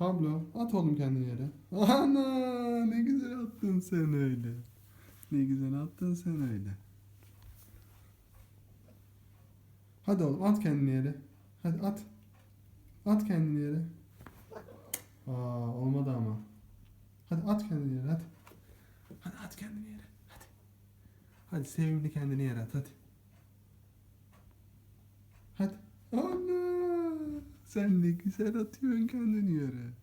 Pablo at oğlum kendini yere. Ana ne güzel attın sen öyle. Ne güzel attın sen öyle. Hadi oğlum at kendini yere. Hadi at. At kendini yere. Aa olmadı ama. Hadi at kendini yere hadi. Hadi at kendini yere. Hadi. Hadi sevimli kendini yere at hadi. Hadi. Ana sen ne güzel atıyorsun kendini yere.